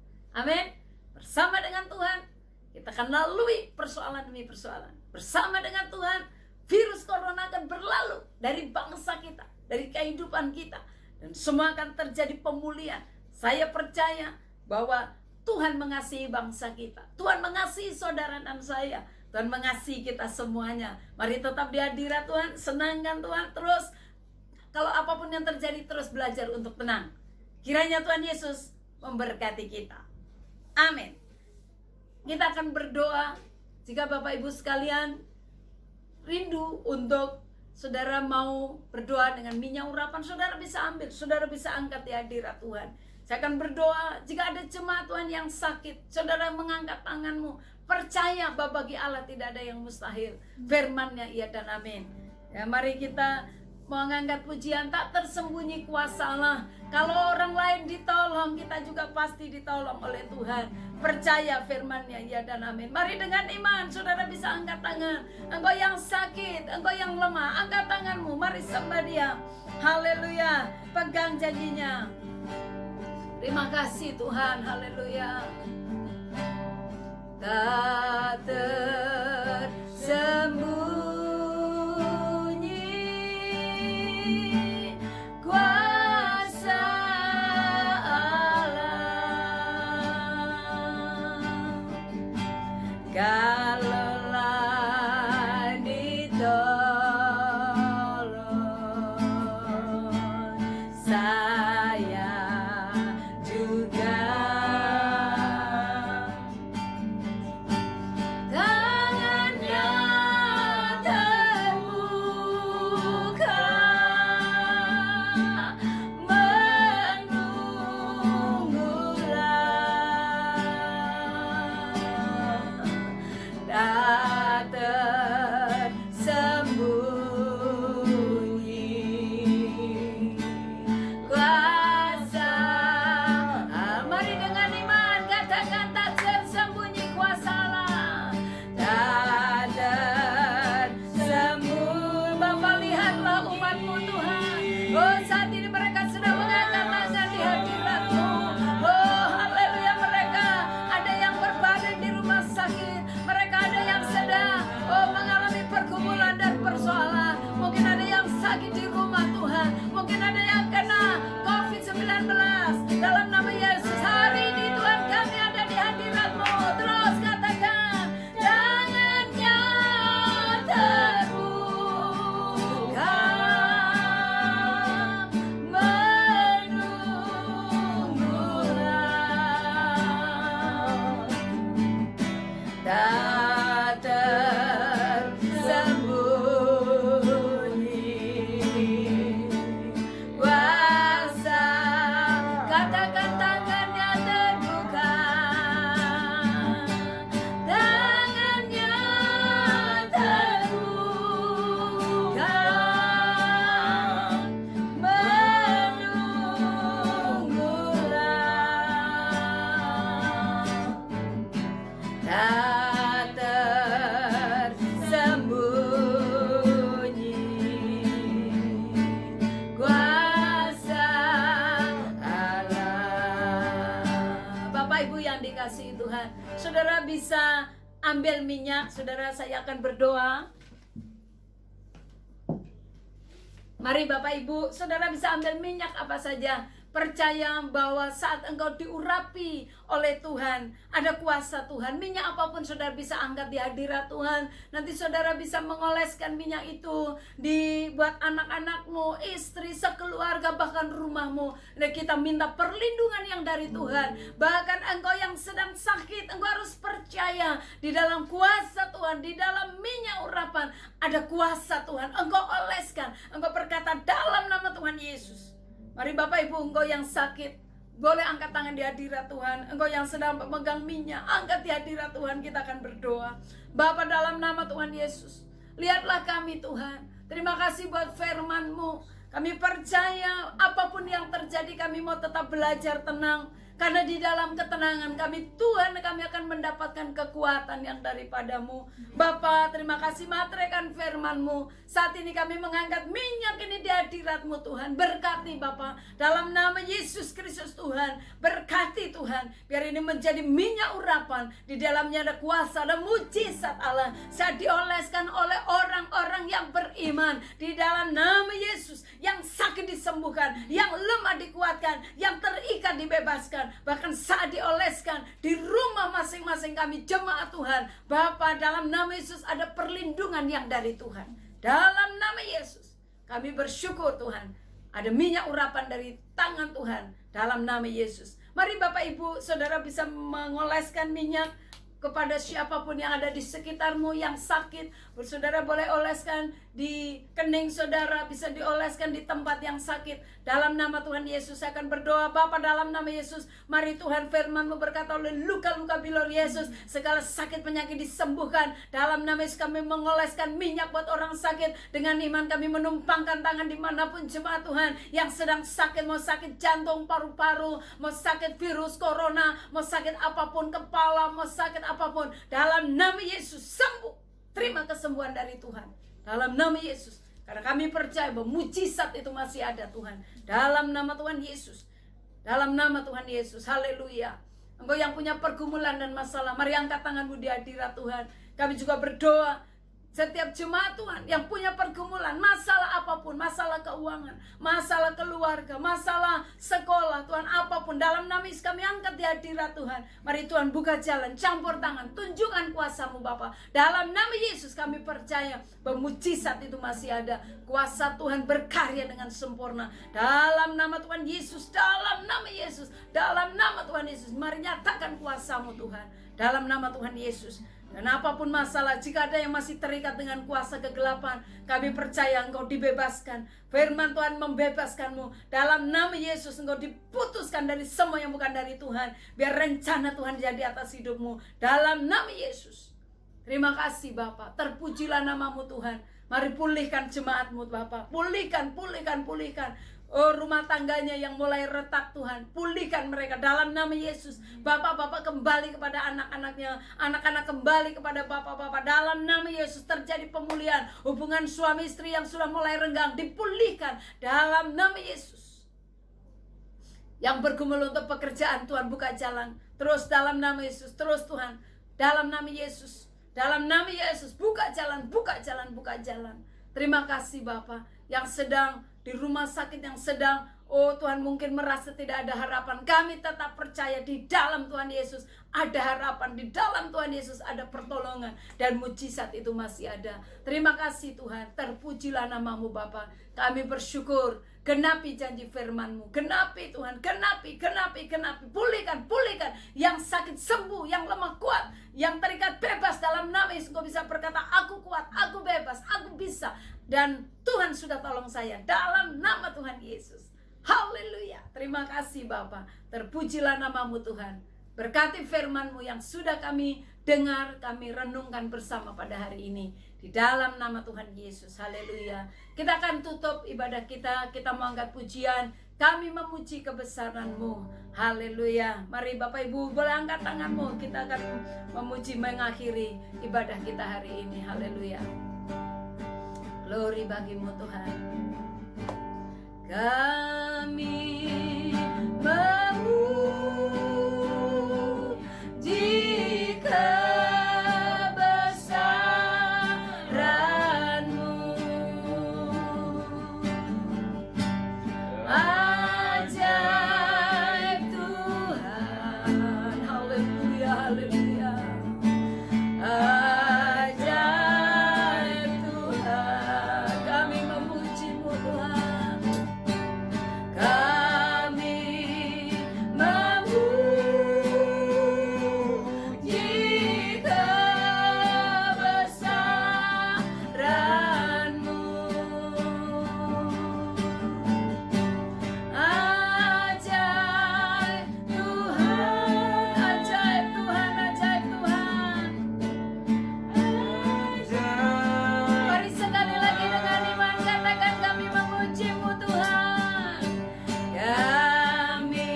Speaker 1: Amin. Bersama dengan Tuhan, kita akan lalui persoalan demi persoalan. Bersama dengan Tuhan, virus corona akan berlalu dari bangsa kita, dari kehidupan kita. Dan semua akan terjadi pemulihan. Saya percaya bahwa Tuhan mengasihi bangsa kita. Tuhan mengasihi saudara dan saya. Tuhan mengasihi kita semuanya. Mari tetap di hadirat Tuhan. Senangkan Tuhan terus. Kalau apapun yang terjadi, terus belajar untuk tenang. Kiranya Tuhan Yesus memberkati kita. Amin. Kita akan berdoa. Jika Bapak Ibu sekalian rindu untuk saudara mau berdoa dengan minyak urapan, saudara bisa ambil, saudara bisa angkat di hadirat Tuhan. Saya akan berdoa. Jika ada jemaat Tuhan yang sakit, saudara mengangkat tanganmu. Percaya bahwa bagi Allah tidak ada yang mustahil. Firman-Nya iya dan amin. Ya, mari kita mengangkat pujian. Tak tersembunyi kuasa Allah. Kalau orang lain ditolong, kita juga pasti ditolong oleh Tuhan. Percaya firman-Nya iya dan amin. Mari dengan iman saudara bisa angkat tangan. Engkau yang sakit, engkau yang lemah, angkat tanganmu. Mari sembah Dia. Haleluya. Pegang janjinya. Terima kasih Tuhan. Haleluya. Tak tersembunyi kuasa Allah. Kalaulah ditolong, saya juga tangannya Dalam nama Yesus, hari ini Tuhan kami ada di hadirat-Mu. Terus katakan, tangannya terbuka, menunggulah, tak tersembunyi kuasa. Katakan tangannya terbuka, tangannya terbuka, menunggulah, tak tersembunyi kuasa Allah. Bapak Ibu yang dikasihi Tuhan, saudara bisa ambil minyak. Saudara, saya akan berdoa. Mari Bapak Ibu, saudara bisa ambil minyak apa saja. Percaya bahwa saat engkau diurapi oleh Tuhan, ada kuasa Tuhan. Minyak apapun saudara bisa angkat di hadirat Tuhan. Nanti saudara bisa mengoleskan minyak itu dibuat anak-anakmu, istri, sekeluarga, bahkan rumahmu. Dan kita minta perlindungan yang dari Tuhan. Bahkan engkau yang sedang sakit, engkau harus percaya di dalam kuasa Tuhan, di dalam minyak urapan ada kuasa Tuhan. Engkau oleskan, engkau berkata dalam nama Tuhan Yesus. Mari Bapak Ibu, engkau yang sakit boleh angkat tangan di hadirat Tuhan. Engkau yang sedang memegang minyak, angkat di hadirat Tuhan. Kita akan berdoa. Bapa, dalam nama Tuhan Yesus, lihatlah kami Tuhan. Terima kasih buat firman-Mu. Kami percaya apapun yang terjadi, kami mau tetap belajar tenang. Karena di dalam ketenangan kami, Tuhan, kami akan mendapatkan kekuatan yang daripada-Mu. Bapa, terima kasih materaikan firman-Mu. Saat ini kami mengangkat minyak ini di hadirat-Mu Tuhan. Berkati Bapa, dalam nama Yesus Kristus Tuhan. Berkati Tuhan, biar ini menjadi minyak urapan. Di dalamnya ada kuasa, ada mujizat Allah. Saya dioleskan oleh orang-orang yang beriman. Di dalam nama Yesus, yang sakit disembuhkan, yang lemah dikuatkan, yang terikat dibebaskan. Bahkan saat dioleskan di rumah masing-masing kami jemaat Tuhan. Bapa, dalam nama Yesus ada perlindungan yang dari Tuhan. Dalam nama Yesus kami bersyukur Tuhan, ada minyak urapan dari tangan Tuhan. Dalam nama Yesus, mari Bapak Ibu saudara bisa mengoleskan minyak kepada siapapun yang ada di sekitarmu yang sakit. Saudara boleh oleskan di kening saudara, bisa dioleskan di tempat yang sakit. Dalam nama Tuhan Yesus saya akan berdoa. Bapa, dalam nama Yesus, mari Tuhan firman-Mu berkata, oleh luka-luka bilur Yesus segala sakit penyakit disembuhkan. Dalam nama Yesus kami mengoleskan minyak buat orang sakit. Dengan iman kami menumpangkan tangan dimanapun jemaat Tuhan yang sedang sakit, mau sakit jantung, paru-paru, mau sakit virus corona, mau sakit apapun, kepala, mau sakit apapun, dalam nama Yesus sembuh. Terima kesembuhan dari Tuhan dalam nama Yesus. Karena kami percaya bahwa mujizat itu masih ada Tuhan. Dalam nama Tuhan Yesus. Dalam nama Tuhan Yesus. Haleluya. Engkau yang punya pergumulan dan masalah, mari angkat tanganmu di hadirat Tuhan. Kami juga berdoa setiap jemaat Tuhan yang punya pergumulan, masalah apapun, masalah keuangan, masalah keluarga, masalah sekolah, Tuhan, apapun, dalam nama Yesus kami angkat di hadirat Tuhan. Mari Tuhan buka jalan, campur tangan, tunjukkan kuasa-Mu Bapa. Dalam nama Yesus kami percaya bahwa mujizat itu masih ada. Kuasa Tuhan berkarya dengan sempurna. Dalam nama Tuhan Yesus, dalam nama Yesus, dalam nama Tuhan Yesus, mari nyatakan kuasa-Mu Tuhan. Dalam nama Tuhan Yesus. Dan apapun masalah, jika ada yang masih terikat dengan kuasa kegelapan, kami percaya Engkau dibebaskan. Firman Tuhan membebaskanmu. Dalam nama Yesus Engkau diputuskan dari semua yang bukan dari Tuhan. Biar rencana Tuhan jadi atas hidupmu. Dalam nama Yesus. Terima kasih Bapak. Terpujilah nama-Mu Tuhan. Mari pulihkan jemaat-Mu Bapak. Pulihkan. Oh, rumah tangganya yang mulai retak Tuhan, pulihkan mereka dalam nama Yesus. Bapak-bapak kembali kepada anak-anaknya, anak-anak kembali kepada bapak-bapak. Dalam nama Yesus terjadi pemulihan. Hubungan suami istri yang sudah mulai renggang dipulihkan dalam nama Yesus. Yang bergumul untuk pekerjaan, Tuhan buka jalan. Terus dalam nama Yesus, terus Tuhan, dalam nama Yesus. Dalam nama Yesus, buka jalan, buka jalan, buka jalan. Terima kasih Bapak yang sedang di rumah sakit, yang sedang Oh Tuhan, mungkin merasa tidak ada harapan. Kami tetap percaya di dalam Tuhan Yesus ada harapan. Di dalam Tuhan Yesus ada pertolongan. Dan mujizat itu masih ada. Terima kasih Tuhan. Terpujilah nama-Mu Bapa. Kami bersyukur. Genapi janji firman-Mu. Genapi Tuhan. Genapi. Pulihkan. Yang sakit sembuh. Yang lemah kuat. Yang terikat bebas dalam nama Yesus. Engkau bisa berkata, aku kuat, aku bebas, aku bisa. Dan Tuhan sudah tolong saya. Dalam nama Tuhan Yesus. Haleluya. Terima kasih Bapa. Terpujilah nama-Mu Tuhan. Berkati firman-Mu yang sudah kami dengar, kami renungkan bersama pada hari ini. Di dalam nama Tuhan Yesus. Haleluya. Kita akan tutup ibadah kita. Kita mau angkat pujian. Kami memuji kebesaran-Mu. Haleluya. Mari Bapak Ibu boleh angkat tangan-Mu. Kita akan memuji mengakhiri ibadah kita hari ini. Haleluya. Glory bagi-Mu Tuhan. Kami memuji kebesaran-Mu, ajaib Tuhan. Haleluya, haleluya. Ajaib Tuhan. Kami memuji-Mu Tuhan. Kami memuji kebesaran-Mu, ajaib Tuhan, ajaib Tuhan, ajaib Tuhan. Mari sekali lagi dengan iman katakan, kami memuji-Mu Tuhan. Kami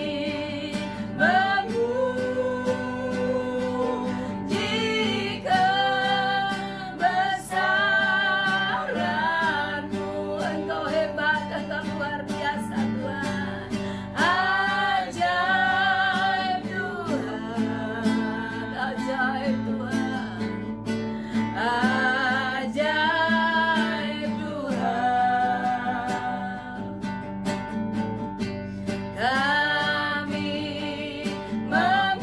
Speaker 1: memuji kebesaran-Mu. Engkau hebat, Engkau luar biasa Tuhan. Ajaib Tuhan, ajaib Tuhan, ajaib Tuhan. Kami memuji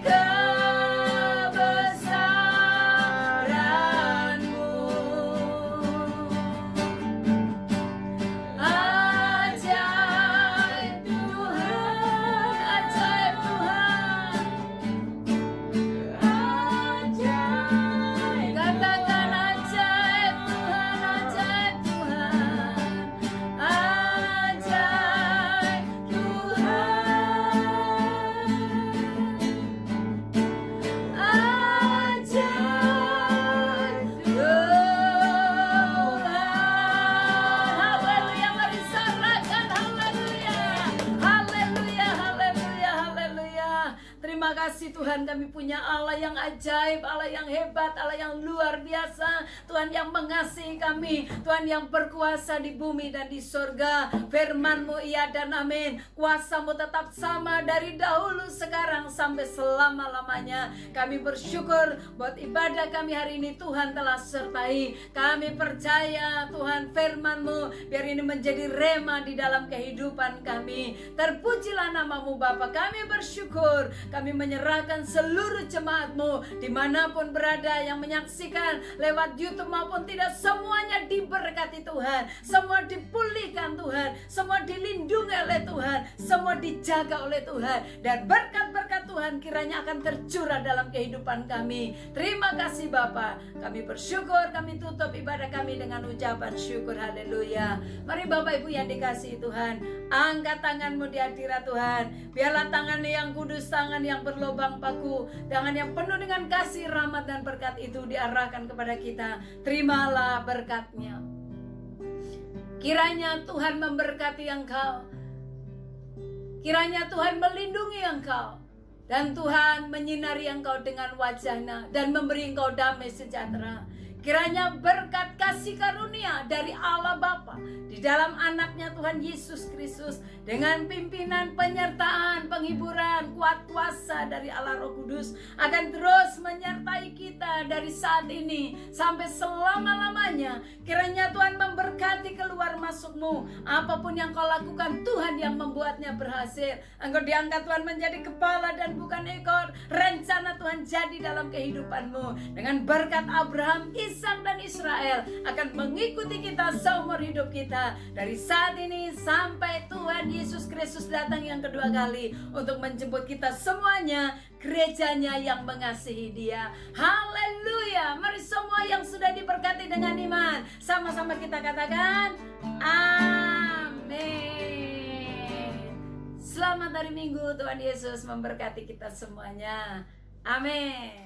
Speaker 1: kebesaran-Mu, ajaib Tuhan, ajaib Tuhan, ajaib. Katakan ajaib Tuhan, ajaib Tuhan, ajaib Tuhan, ajaib Tuhan. Haleluya, mari sorakan haleluya. Haleluya, haleluya, haleluya. Terima kasih Tuhan, kami punya Allah yang ajaib, Allah yang hebat, Allah yang luar biasa. Tuhan yang mengasihi kami, Tuhan yang berkuasa di bumi dan di surga. Firman-Mu iya dan amin. Kuasa-Mu tetap sama dari dahulu, sekarang sampai selama-lamanya. Kami bersyukur buat ibadah kami hari ini Tuhan telah sertai. Kami percaya Tuhan firman-Mu biar ini menjadi rema di dalam kehidupan kami. Terpujilah nama-Mu Bapa. Kami bersyukur, kami menyerahkan seluruh jemaat-Mu dimanapun berada yang menyaksikan lewat YouTube maupun tidak, semuanya diberkati Tuhan, semua dipulihkan Tuhan, semua dilindungi oleh Tuhan, semua dijaga oleh Tuhan, dan berkat-berkat Tuhan kiranya akan tercurah dalam kehidupan kami. Terima kasih Bapa. Kami bersyukur, kami tutup ibadah kami dengan ucapan syukur. Haleluya. Mari Bapak Ibu yang dikasihi Tuhan, angkat tanganmu di hadirat Tuhan. Biarlah tangan yang kudus, tangan yang berlubang paku, tangan yang penuh dengan kasih, rahmat dan berkat itu diarahkan kepada kita. Terimalah berkat-Nya. Kiranya Tuhan memberkati engkau, kiranya Tuhan melindungi engkau, dan Tuhan menyinari engkau dengan wajah-Nya dan memberi engkau damai sejahtera. Kiranya berkat kasih karunia dari Allah Bapa di dalam anaknya Tuhan Yesus Kristus, dengan pimpinan, penyertaan, penghiburan, kuat kuasa dari Allah Roh Kudus akan terus menyertai kita dari saat ini sampai selama-lamanya. Kiranya Tuhan memberkati keluar masukmu. Apapun yang kau lakukan, Tuhan yang membuatnya berhasil. Engkau diangkat Tuhan menjadi kepala dan bukan ekor. Rencana Tuhan jadi dalam kehidupanmu. Dengan berkat Abraham, Ishak dan Israel akan mengikuti kita seumur hidup kita, dari saat ini sampai Tuhan Yesus Kristus datang yang kedua kali untuk menjemput kita semuanya, gerejanya yang mengasihi Dia. Haleluya. Mari semua yang sudah diberkati dengan iman, sama-sama kita katakan amin. Selamat hari Minggu, Tuhan Yesus memberkati kita semuanya. Amin.